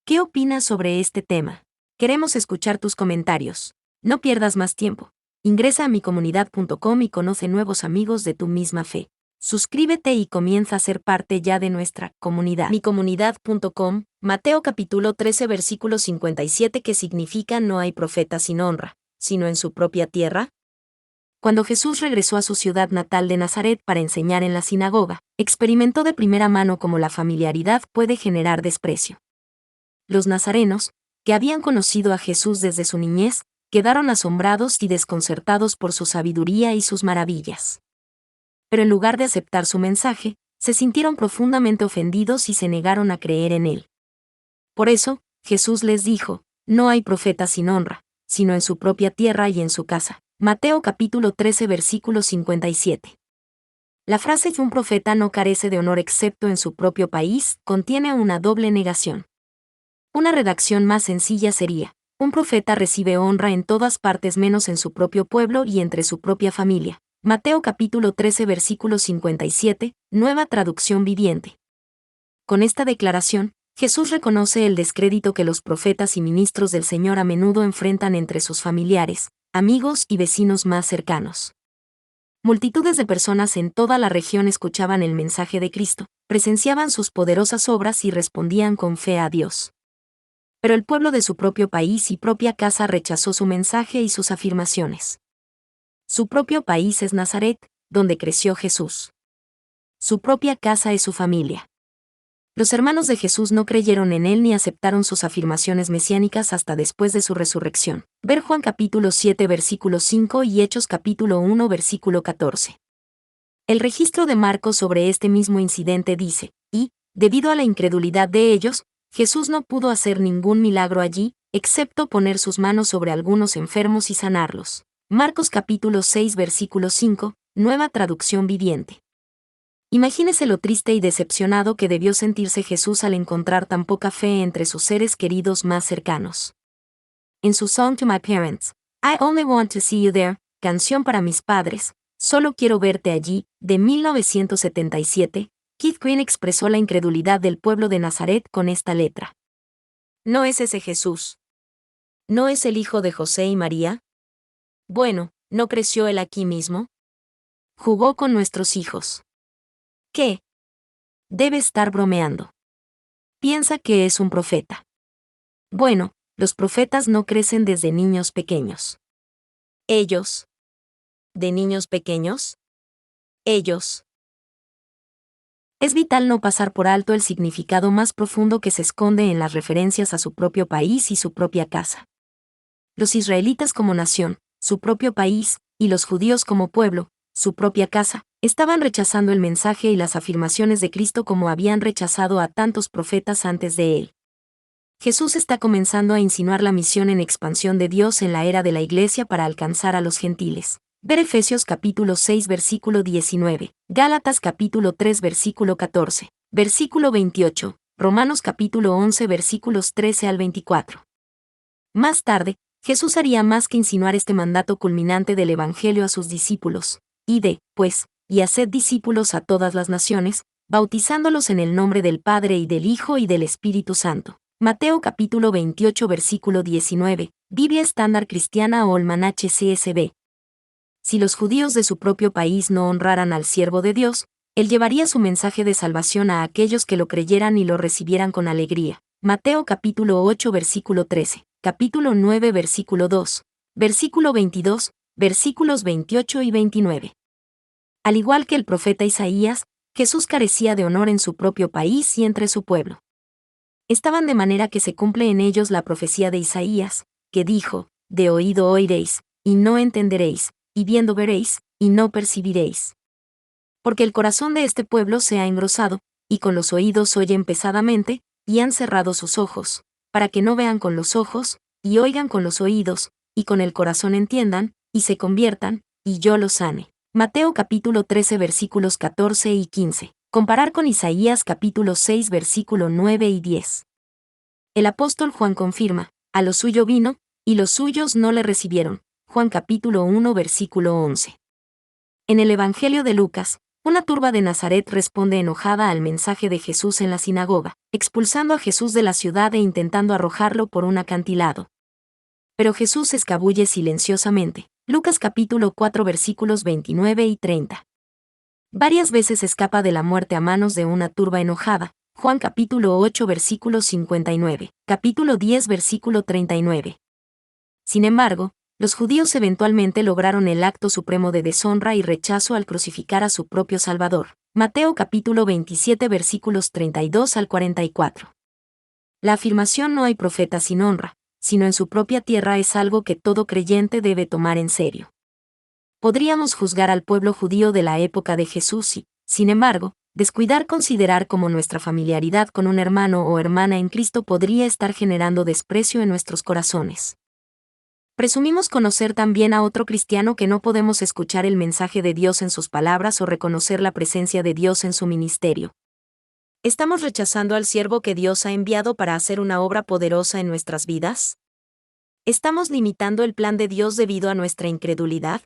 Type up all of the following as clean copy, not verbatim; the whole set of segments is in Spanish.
¿Qué opinas sobre este tema? Queremos escuchar tus comentarios. No pierdas más tiempo. Ingresa a micomunidad.com y conoce nuevos amigos de tu misma fe. Suscríbete y comienza a ser parte ya de nuestra comunidad. Micomunidad.com, Mateo capítulo 13 versículo 57, que significa: no hay profeta sin honra, sino en su propia tierra. Cuando Jesús regresó a su ciudad natal de Nazaret para enseñar en la sinagoga, experimentó de primera mano cómo la familiaridad puede generar desprecio. Los nazarenos, que habían conocido a Jesús desde su niñez, quedaron asombrados y desconcertados por su sabiduría y sus maravillas. Pero en lugar de aceptar su mensaje, se sintieron profundamente ofendidos y se negaron a creer en él. Por eso, Jesús les dijo: no hay profeta sin honra, sino en su propia tierra y en su casa. Mateo capítulo 13 versículo 57. La frase que un profeta no carece de honor excepto en su propio país contiene una doble negación. Una redacción más sencilla sería: un profeta recibe honra en todas partes menos en su propio pueblo y entre su propia familia. Mateo capítulo 13 versículo 57, Nueva Traducción Viviente. Con esta declaración, Jesús reconoce el descrédito que los profetas y ministros del Señor a menudo enfrentan entre sus familiares, amigos y vecinos más cercanos. Multitudes de personas en toda la región escuchaban el mensaje de Cristo, presenciaban sus poderosas obras y respondían con fe a Dios. Pero el pueblo de su propio país y propia casa rechazó su mensaje y sus afirmaciones. Su propio país es Nazaret, donde creció Jesús. Su propia casa es su familia. Los hermanos de Jesús no creyeron en él ni aceptaron sus afirmaciones mesiánicas hasta después de su resurrección. Ver Juan capítulo 7 versículo 5 y Hechos capítulo 1 versículo 14. El registro de Marcos sobre este mismo incidente dice: y, debido a la incredulidad de ellos, Jesús no pudo hacer ningún milagro allí, excepto poner sus manos sobre algunos enfermos y sanarlos. Marcos capítulo 6 versículo 5, Nueva Traducción Viviente. Imagínese lo triste y decepcionado que debió sentirse Jesús al encontrar tan poca fe entre sus seres queridos más cercanos. En su Song to My Parents, I Only Want to See You There, canción para mis padres, Solo quiero verte allí, de 1977, Keith Green expresó la incredulidad del pueblo de Nazaret con esta letra. ¿No es ese Jesús? ¿No es el hijo de José y María? Bueno, ¿no creció él aquí mismo? Jugó con nuestros hijos. ¿Qué? Debe estar bromeando. Piensa que es un profeta. Bueno, los profetas no crecen desde niños pequeños. Ellos. ¿De niños pequeños? Ellos. Es vital no pasar por alto el significado más profundo que se esconde en las referencias a su propio país y su propia casa. Los israelitas como nación, su propio país, y los judíos como pueblo, su propia casa, estaban rechazando el mensaje y las afirmaciones de Cristo como habían rechazado a tantos profetas antes de él. Jesús está comenzando a insinuar la misión en expansión de Dios en la era de la Iglesia para alcanzar a los gentiles. Ver Efesios capítulo 6 versículo 19, Gálatas capítulo 3 versículo 14, versículo 28, Romanos capítulo 11 versículos 13 al 24. Más tarde, Jesús haría más que insinuar este mandato culminante del Evangelio a sus discípulos: id, pues, y haced discípulos a todas las naciones, bautizándolos en el nombre del Padre y del Hijo y del Espíritu Santo. Mateo capítulo 28 versículo 19, Biblia Estándar Cristiana o Almanaque CSB. Si los judíos de su propio país no honraran al siervo de Dios, él llevaría su mensaje de salvación a aquellos que lo creyeran y lo recibieran con alegría. Mateo capítulo 8 versículo 13, capítulo 9 versículo 2, versículo 22, versículos 28 y 29. Al igual que el profeta Isaías, Jesús carecía de honor en su propio país y entre su pueblo. Estaban de manera que se cumple en ellos la profecía de Isaías, que dijo: de oído oiréis, y no entenderéis, y viendo veréis, y no percibiréis. Porque el corazón de este pueblo se ha engrosado, y con los oídos oyen pesadamente, y han cerrado sus ojos, para que no vean con los ojos, y oigan con los oídos, y con el corazón entiendan, y se conviertan, y yo los sane. Mateo capítulo 13 versículos 14 y 15. Comparar con Isaías capítulo 6 versículo 9 y 10. El apóstol Juan confirma: a lo suyo vino, y los suyos no le recibieron. Juan capítulo 1 versículo 11. En el Evangelio de Lucas, Una turba de Nazaret responde enojada al mensaje de Jesús en la sinagoga, expulsando a Jesús de la ciudad e intentando arrojarlo por un acantilado. Pero Jesús se escabulle silenciosamente. Lucas capítulo 4 versículos 29 y 30. Varias veces escapa de la muerte a manos de una turba enojada. Juan capítulo 8 versículo 59, capítulo 10 versículo 39. Sin embargo, los judíos eventualmente lograron el acto supremo de deshonra y rechazo al crucificar a su propio Salvador. Mateo capítulo 27 versículos 32 al 44. La afirmación "no hay profeta sin honra", sino en su propia tierra es algo que todo creyente debe tomar en serio. Podríamos juzgar al pueblo judío de la época de Jesús y, sin embargo, descuidar considerar cómo nuestra familiaridad con un hermano o hermana en Cristo podría estar generando desprecio en nuestros corazones. Presumimos conocer tan bien a otro cristiano que no podemos escuchar el mensaje de Dios en sus palabras o reconocer la presencia de Dios en su ministerio. ¿Estamos rechazando al siervo que Dios ha enviado para hacer una obra poderosa en nuestras vidas? ¿Estamos limitando el plan de Dios debido a nuestra incredulidad?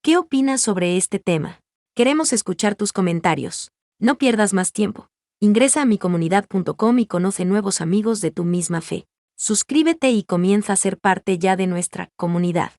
¿Qué opinas sobre este tema? Queremos escuchar tus comentarios. No pierdas más tiempo. Ingresa a micomunidad.com y conoce nuevos amigos de tu misma fe. Suscríbete y comienza a ser parte ya de nuestra comunidad.